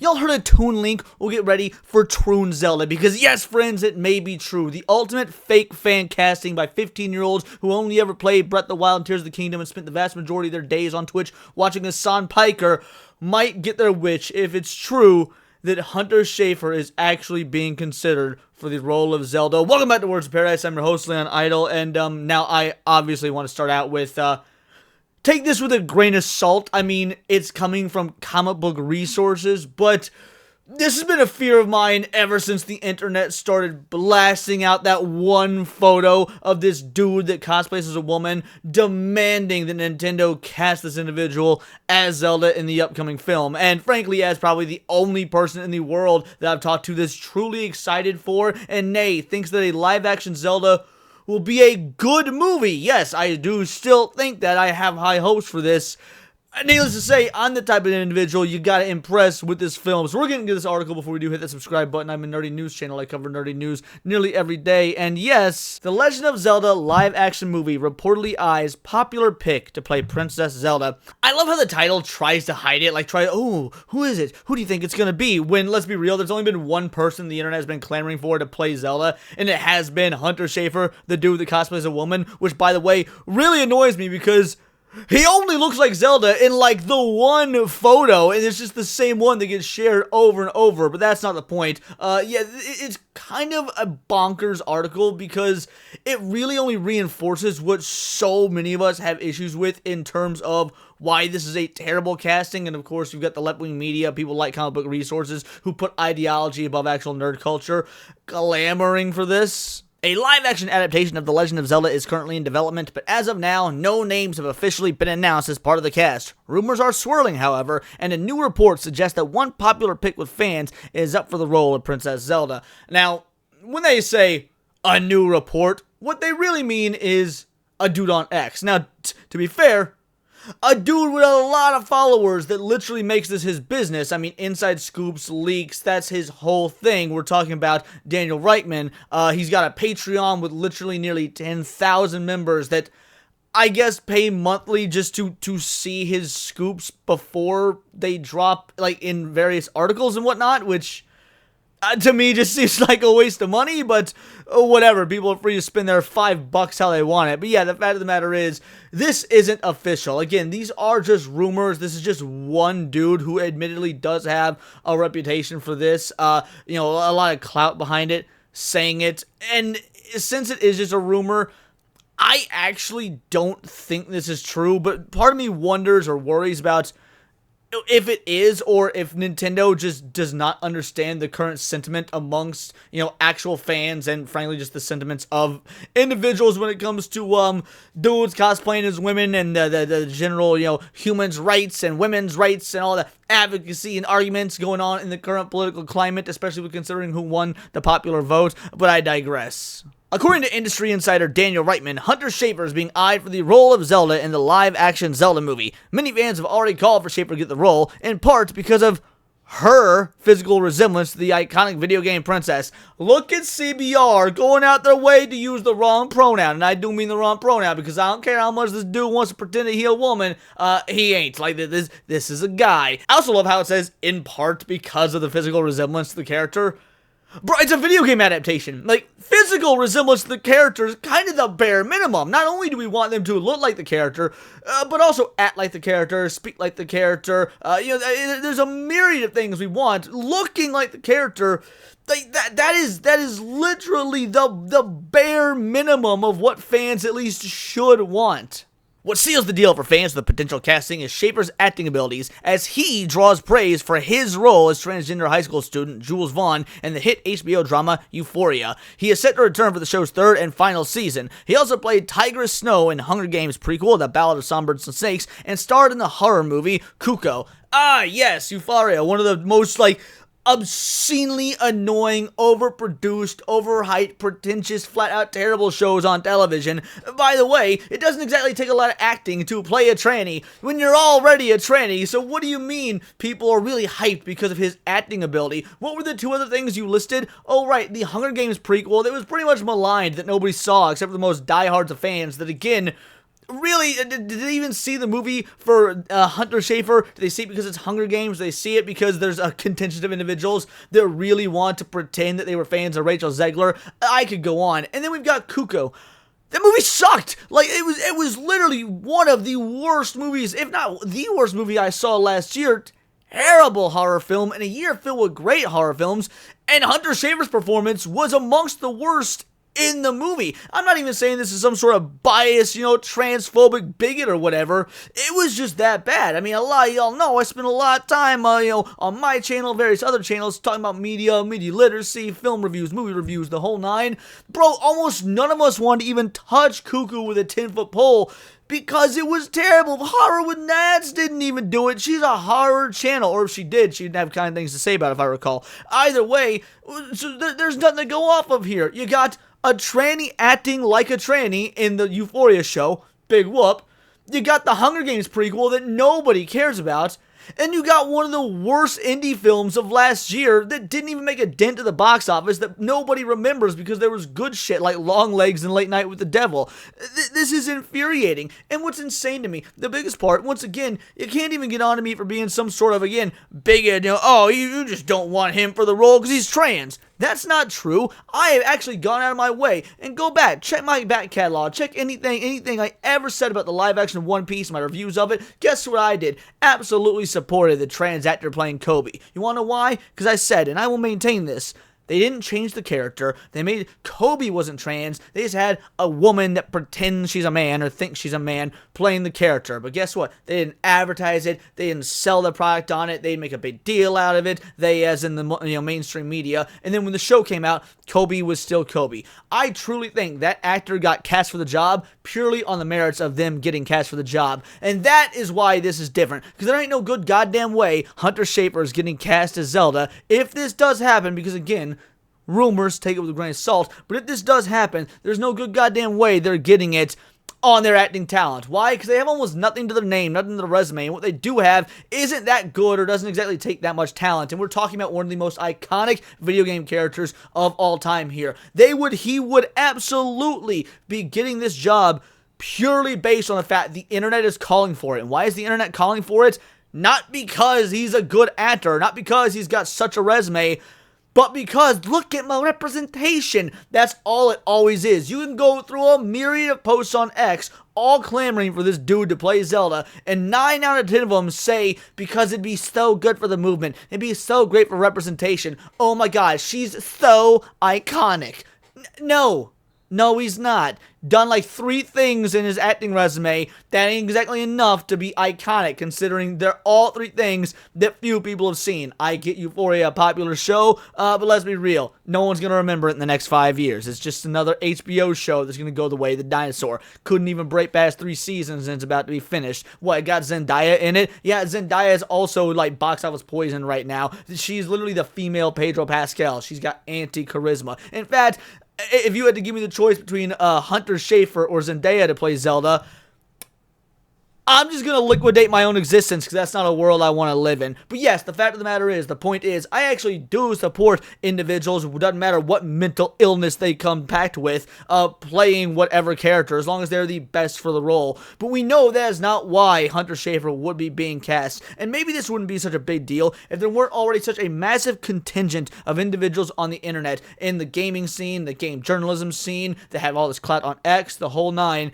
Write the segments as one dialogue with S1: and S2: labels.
S1: Y'all heard of Toon Link? We'll get ready for Troon Zelda, because yes, friends, it may be true. The ultimate fake fan casting by 15-year-olds who only ever played Breath of the Wild and Tears of the Kingdom and spent the vast majority of their days on Twitch watching Hassan Piker might get their wish if it's true that Hunter Schafer is actually being considered for the role of Zelda. Welcome back to Words of Paradise. I'm your host, Leon Idol, and now I obviously want to start out with, take this with a grain of salt. I mean, it's coming from comic book resources, but this has been a fear of mine ever since the internet started blasting out that one photo of this dude that cosplays as a woman, demanding that Nintendo cast this individual as Zelda in the upcoming film. And frankly, as probably the only person in the world that I've talked to that's truly excited for, and nay, thinks that a live-action Zelda will be a good movie. Yes, I do still think that. I have high hopes for this. Needless to say, I'm the type of individual you gotta impress with this film. So we're getting to this article. Before we do, hit that subscribe button. I'm a nerdy news channel. I cover nerdy news nearly every day. And yes, The Legend of Zelda live-action movie reportedly eyes popular pick to play Princess Zelda. I love how the title tries to hide it. Like, who is it? Who do you think it's gonna be? When, let's be real, there's only been one person the internet has been clamoring for to play Zelda, and it has been Hunter Schafer, the dude that cosplays a woman, which, by the way, really annoys me because he only looks like Zelda in, like, the one photo, and it's just the same one that gets shared over and over, but that's not the point. Yeah, it's kind of a bonkers article because it really only reinforces what so many of us have issues with in terms of why this is a terrible casting. And of course, you've got the left-wing media, people like comic book resources, who put ideology above actual nerd culture, clamoring for this. A live-action adaptation of The Legend of Zelda is currently in development, but as of now, no names have officially been announced as part of the cast. Rumors are swirling, however, and a new report suggests that one popular pick with fans is up for the role of Princess Zelda. Now, when they say a new report, what they really mean is a dude on X. Now, to be fair, a dude with a lot of followers that literally makes this his business. I mean, inside scoops, leaks, that's his whole thing. We're talking about Daniel Reitman. He's got a Patreon with literally nearly 10,000 members that I guess pay monthly just to see his scoops before they drop, like, in various articles and whatnot, which to me just seems like a waste of money, but whatever. People are free to spend their $5 how they want it. But yeah, the fact of the matter is, this isn't official. Again, these are just rumors. This is just one dude who admittedly does have a reputation for this. A lot of clout behind it, saying it. And since it is just a rumor, I actually don't think this is true, but part of me wonders or worries about if it is, or if Nintendo just does not understand the current sentiment amongst, actual fans, and frankly just the sentiments of individuals when it comes to dudes cosplaying as women, and the general, humans' rights and women's rights and all the advocacy and arguments going on in the current political climate, especially with considering who won the popular vote. But I digress. According to industry insider Daniel Reitman, Hunter Schafer is being eyed for the role of Zelda in the live-action Zelda movie. Many fans have already called for Schafer to get the role, in part because of her physical resemblance to the iconic video game princess. Look at CBR going out their way to use the wrong pronoun, and I do mean the wrong pronoun because I don't care how much this dude wants to pretend that he's a woman. He ain't. Like, this is a guy. I also love how it says, in part because of the physical resemblance to the character. Bro, it's a video game adaptation. Like, physical resemblance to the character is kind of the bare minimum. Not only do we want them to look like the character, but also act like the character, speak like the character. There's a myriad of things we want. Looking like the character, like that is literally the bare minimum of what fans at least should want. What seals the deal for fans of the potential casting is Schafer's acting abilities, as he draws praise for his role as transgender high school student Jules Vaughn in the hit HBO drama Euphoria. He is set to return for the show's third and final season. He also played Tigress Snow in Hunger Games prequel, The Ballad of Songbirds and Snakes, and starred in the horror movie Cuckoo. Ah, yes, Euphoria, one of the most, obscenely annoying, overproduced, overhyped, pretentious, flat-out terrible shows on television. By the way, it doesn't exactly take a lot of acting to play a tranny when you're already a tranny, so what do you mean people are really hyped because of his acting ability? What were the two other things you listed? Oh, right, the Hunger Games prequel that was pretty much maligned that nobody saw except for the most diehards of fans that, again, really, did they even see the movie for Hunter Schafer? Do they see it because it's Hunger Games? Do they see it because there's a contingent of individuals that really want to pretend that they were fans of Rachel Zegler? I could go on. And then we've got Kuko. That movie sucked. Like, it was literally one of the worst movies, if not the worst movie I saw last year. Terrible horror film in a year filled with great horror films, and Hunter Schafer's performance was amongst the worst in the movie. I'm not even saying this is some sort of biased, transphobic bigot or whatever. It was just that bad. I mean, a lot of y'all know I spend a lot of time, on my channel, various other channels, talking about media literacy, film reviews, movie reviews, the whole nine. Bro, almost none of us wanted to even touch Cuckoo with a 10-foot pole because it was terrible. Horror with Nads didn't even do it. She's a horror channel, or if she did, she'd have kind of things to say about it, if I recall. Either way, so there's nothing to go off of here. You got a tranny acting like a tranny in the Euphoria show, big whoop. You got the Hunger Games prequel that nobody cares about. And you got one of the worst indie films of last year that didn't even make a dent to the box office that nobody remembers because there was good shit like Long Legs and Late Night with the Devil. This is infuriating. And what's insane to me, the biggest part, once again, you can't even get on to me for being some sort of, again, bigot, you just don't want him for the role because he's trans. That's not true. I have actually gone out of my way and go back, check my back catalog, check anything I ever said about the live action of One Piece, my reviews of it. Guess what I did? Absolutely supported the trans actor playing Kobe. You wanna know why? Because I said, and I will maintain this, they didn't change the character. They made Kobe wasn't trans. They just had a woman that pretends she's a man or thinks she's a man playing the character. But guess what? They didn't advertise it. They didn't sell the product on it. They didn't make a big deal out of it. They, as in the mainstream media. And then when the show came out, Kobe was still Kobe. I truly think that actor got cast for the job purely on the merits of them getting cast for the job. And that is why this is different. Because there ain't no good goddamn way Hunter Schafer is getting cast as Zelda. If this does happen, because again, rumors, take it with a grain of salt, but if this does happen, there's no good goddamn way they're getting it on their acting talent. Why? Because they have almost nothing to their name, nothing to their resume, and what they do have isn't that good or doesn't exactly take that much talent, and we're talking about one of the most iconic video game characters of all time here. He would absolutely be getting this job purely based on the fact the internet is calling for it. And why is the internet calling for it? Not because he's a good actor, not because he's got such a resume, but because, look at my representation. That's all it always is. You can go through a myriad of posts on X, all clamoring for this dude to play Zelda, and 9 out of 10 of them say, because it'd be so good for the movement, it'd be so great for representation. Oh my god, she's so iconic. No, he's not. Done like 3 things in his acting resume that ain't exactly enough to be iconic, considering they're all 3 things that few people have seen. I get Euphoria, a popular show, but let's be real. No one's going to remember it in the next 5 years. It's just another HBO show that's going to go the way of the dinosaur. Couldn't even break past 3 seasons and it's about to be finished. What, it got Zendaya in it? Yeah, Zendaya is also like box office poison right now. She's literally the female Pedro Pascal. She's got anti-charisma. In fact, if you had to give me the choice between Hunter Schafer or Zendaya to play Zelda, I'm just going to liquidate my own existence because that's not a world I want to live in. But yes, the fact of the matter is, the point is, I actually do support individuals, it doesn't matter what mental illness they come packed with, playing whatever character, as long as they're the best for the role. But we know that is not why Hunter Schafer would be being cast. And maybe this wouldn't be such a big deal if there weren't already such a massive contingent of individuals on the internet, in the gaming scene, the game journalism scene, that have all this clout on X, the whole nine,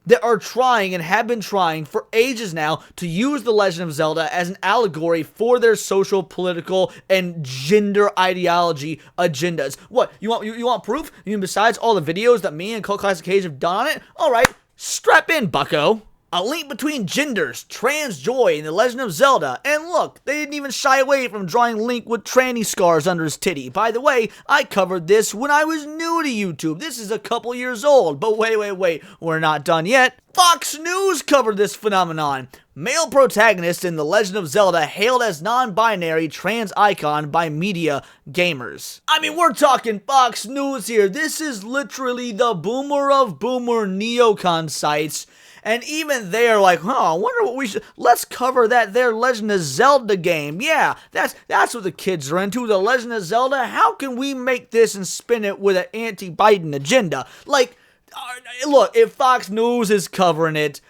S1: that are trying and have been trying for ages now to use The Legend of Zelda as an allegory for their social, political, and gender ideology agendas. What, you want proof? You mean besides all the videos that me and Cult Classic Cage have done on it? Alright, strap in, bucko. A link between genders, trans joy, and The Legend of Zelda. And look, they didn't even shy away from drawing Link with tranny scars under his titty. By the way, I covered this when I was new to YouTube. This is a couple years old. But wait, we're not done yet. Fox News covered this phenomenon. Male protagonist in The Legend of Zelda hailed as non-binary trans icon by media gamers. I mean, we're talking Fox News here. This is literally the boomer of boomer neocon sites. And even they're like, I wonder what we should, let's cover that there Legend of Zelda game. Yeah, that's what the kids are into, The Legend of Zelda. How can we make this and spin it with an anti-Biden agenda? Like, look, if Fox News is covering it,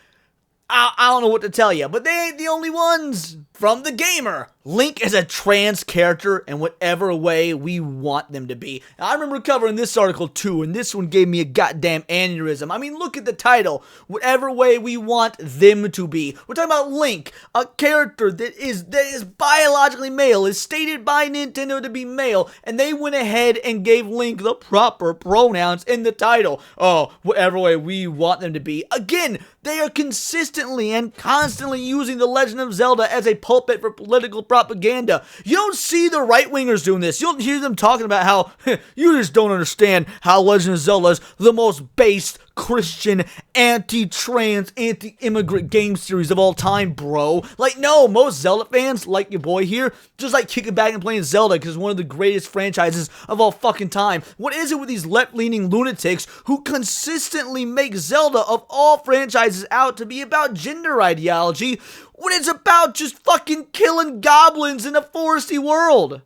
S1: I don't know what to tell you, but they ain't the only ones. From the gamer, Link is a trans character in whatever way we want them to be. Now, I remember covering this article too, and this one gave me a goddamn aneurysm. I mean, look at the title. Whatever way we want them to be. We're talking about Link, a character that is biologically male, is stated by Nintendo to be male, and they went ahead and gave Link the proper pronouns in the title. Oh, whatever way we want them to be. Again, they are consistently and constantly using The Legend of Zelda as a pulpit for political propaganda. You don't see the right-wingers doing this. You don't hear them talking about how you just don't understand how Legend of Zelda is the most based Christian, anti-trans, anti-immigrant game series of all time, bro. Like, no, most Zelda fans, like your boy here, just like kicking back and playing Zelda because it's one of the greatest franchises of all fucking time. What is it with these left-leaning lunatics who consistently make Zelda of all franchises out to be about gender ideology when it's about just fucking killing goblins in a foresty world?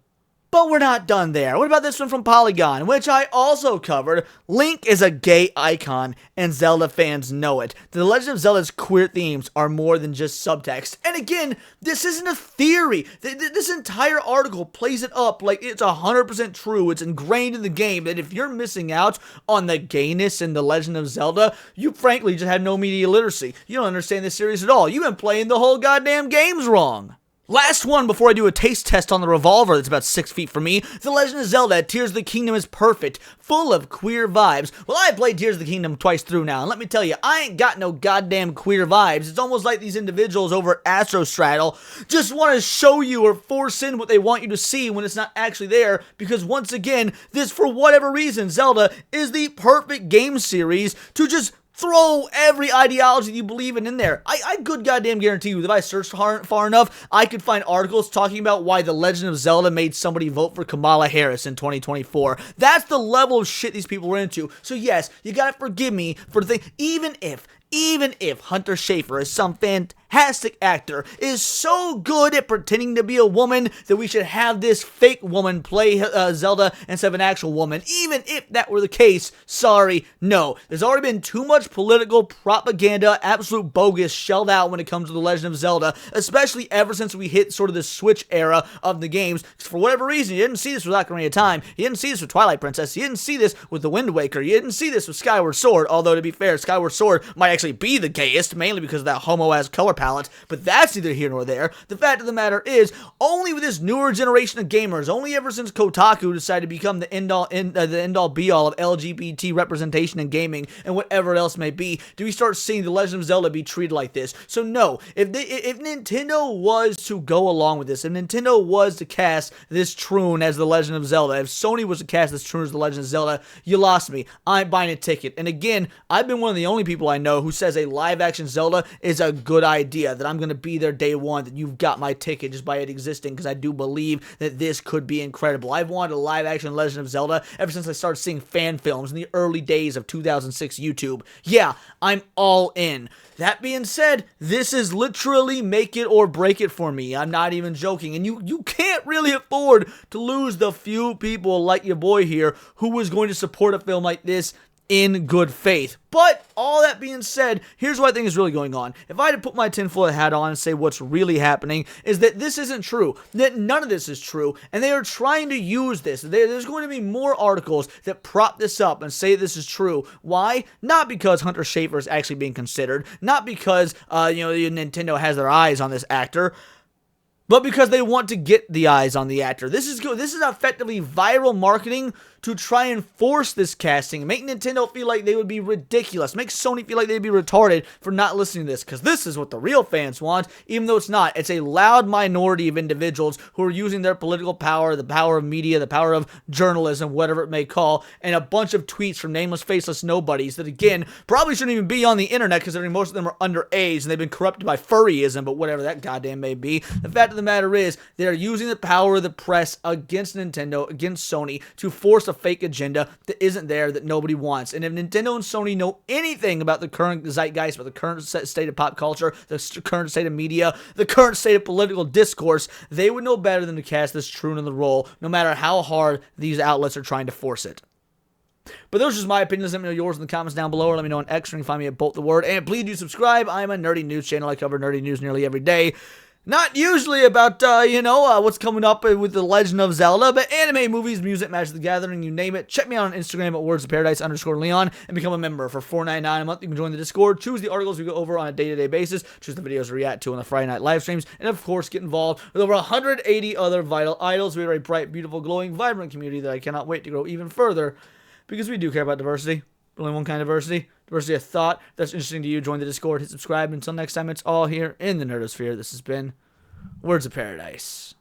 S1: But we're not done there. What about this one from Polygon, which I also covered? Link is a gay icon, and Zelda fans know it. The Legend of Zelda's queer themes are more than just subtext. And again, this isn't a theory. This entire article plays it up like it's 100% true. It's ingrained in the game that if you're missing out on the gayness in The Legend of Zelda, you frankly just have no media literacy. You don't understand this series at all. You've been playing the whole goddamn games wrong. Last one before I do a taste test on the revolver that's about 6 feet from me. The Legend of Zelda Tears of the Kingdom is perfect, full of queer vibes. Well, I played Tears of the Kingdom twice through now, and let me tell you, I ain't got no goddamn queer vibes. It's almost like these individuals over at Astrostraddle just want to show you or force in what they want you to see when it's not actually there, because once again, this, for whatever reason, Zelda is the perfect game series to just throw every ideology you believe in there. I good goddamn guarantee you that if I searched far enough, I could find articles talking about why The Legend of Zelda made somebody vote for Kamala Harris in 2024. That's the level of shit these people were into. So yes, you gotta forgive me for the thing, even if Hunter Schafer is some fantastic actor, is so good at pretending to be a woman that we should have this fake woman play Zelda instead of an actual woman. Even if that were the case, sorry, no. There's already been too much political propaganda, absolute bogus, shelled out when it comes to The Legend of Zelda, especially ever since we hit sort of the Switch era of the games. For whatever reason, you didn't see this with Ocarina of Time, you didn't see this with Twilight Princess, you didn't see this with The Wind Waker, you didn't see this with Skyward Sword, although to be fair, Skyward Sword might actually be the gayest, mainly because of that homo-ass color palette, but that's neither here nor there. The fact of the matter is, only with this newer generation of gamers, only ever since Kotaku decided to become the end-all be-all of LGBT representation in gaming and whatever else may be, do we start seeing The Legend of Zelda be treated like this. So no, if Nintendo was to go along with this, if Nintendo was to cast this troon as The Legend of Zelda, if Sony was to cast this troon as The Legend of Zelda, you lost me. I'm buying a ticket. And again, I've been one of the only people I know who says a live-action Zelda is a good idea, that I'm going to be there day one, that you've got my ticket just by it existing, because I do believe that this could be incredible. I've wanted a live-action Legend of Zelda ever since I started seeing fan films in the early days of 2006 YouTube. Yeah, I'm all in. That being said, this is literally make it or break it for me. I'm not even joking. And you can't really afford to lose the few people like your boy here who was going to support a film like this in good faith. But all that being said, here's what I think is really going on. If I had to put my tinfoil hat on and say what's really happening, is that this isn't true, that none of this is true, and they are trying to use this. There's going to be more articles that prop this up and say this is true. Why? Not because Hunter Schafer is actually being considered, not because Nintendo has their eyes on this actor, but because they want to get the eyes on the actor. This is effectively viral marketing to try and force this casting, make Nintendo feel like they would be ridiculous, make Sony feel like they'd be retarded for not listening to this, because this is what the real fans want, even though it's not. It's a loud minority of individuals who are using their political power, the power of media, the power of journalism, whatever it may call, and a bunch of tweets from nameless, faceless nobodies that, again, probably shouldn't even be on the internet, because most of them are underage, and they've been corrupted by furryism, but whatever that goddamn may be. The fact of the matter is, they're using the power of the press against Nintendo, against Sony, to force a fake agenda that isn't there, that nobody wants. And if Nintendo and Sony know anything about the current zeitgeist, about the current state of pop culture, the current state of media, the current state of political discourse, they would know better than to cast this troon in the role, no matter how hard these outlets are trying to force it. But those are just my opinions. Let me know yours in the comments down below, or let me know on X, where you can find me at Bolt the Word. And please do subscribe. I'm a nerdy news channel. I cover nerdy news nearly every day. Not usually about, what's coming up with The Legend of Zelda, but anime, movies, music, Magic the Gathering, you name it. Check me out on Instagram at wordsofparadise_Leon and become a member for $4.99 a month. You can join the Discord, choose the articles we go over on a day-to-day basis, choose the videos we react to on the Friday night live streams, and of course, get involved with over 180 other vital idols. We are a bright, beautiful, glowing, vibrant community that I cannot wait to grow even further because we do care about diversity. Only one kind of diversity of thought. If that's interesting to you, join the Discord, hit subscribe. Until next time, it's all here in the Nerdosphere. This has been Words of Paradise.